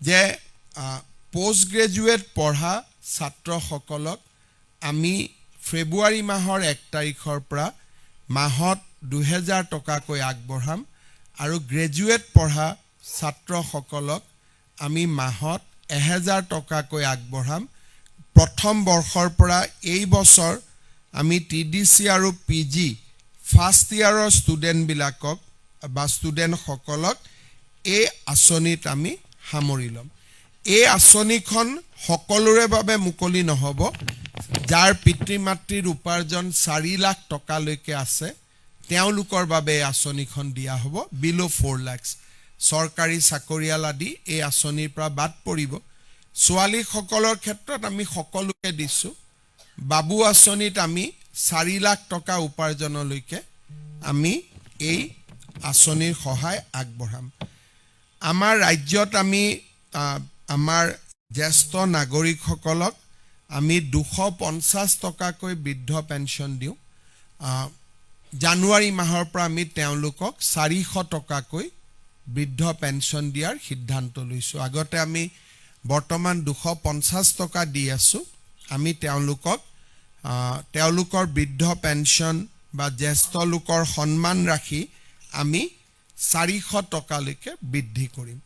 যে post graduate পঢ়া ছাত্ৰসকলক আমি ফেব্ৰুৱাৰী মাহৰ 1 তাৰিখৰ পৰা মাহত 2000 টকাকৈ আগবঢ়াম আৰু গ্ৰেজুৱেট পঢ়া ছাত্ৰসকলক আমি মাহত 1000 টকাকৈ আগবঢ়াম প্ৰথম বৰ্ষৰ পৰা এই বছৰ আমি টিডিসি আৰু পিজি ফাৰ্ষ্ট ইয়াৰৰ ষ্টুডেণ্টবিলাকক বা ষ্টুডেণ্টসকলক এই আঁচনিত আমি সামৰি ল'ম এই আঁচনিখন সকলোৰে বাবে মুকলি নহ'ব যাৰ পিতৃ মাতৃৰ উপাৰ্জন 4 লাখ টকালৈকে আছে তেওঁলোকৰ বাবে এই আঁচনিখন দিয়া হ'ব বিলো 4 লাখ চৰকাৰী চাকৰিয়াল আদি এই আঁচনিৰ পৰা বাদ পৰিব ছোৱালীসকলৰ ক্ষেত্ৰত আমি সকলোকে দিছোঁ বাবু আঁচনিত আমি 4 লাখ টকা উপাৰ্জনলৈকে আমি এই আঁচনিৰ সহায় আগবঢ়াম আমাৰ ৰাজ্যত আমি আমাৰ জ্যেষ্ঠ নাগৰিকসকলক আমি 250 টকাকৈ বৃদ্ধ পেঞ্চন দিওঁ জানুৱাৰী মাহৰ পৰা আমি তেওঁলোকক 400 টকাকৈ বৃদ্ধ পেঞ্চন দিয়াৰ সিদ্ধান্ত লৈছোঁ আগতে আমি বৰ্তমান 250 টকা দি আছোঁ আমি তেওঁলোকৰ বৃদ্ধ পেঞ্চন বা জ্যেষ্ঠ লোকৰ সন্মান ৰাখি আমি 400 টকালৈকে বৃদ্ধি কৰিম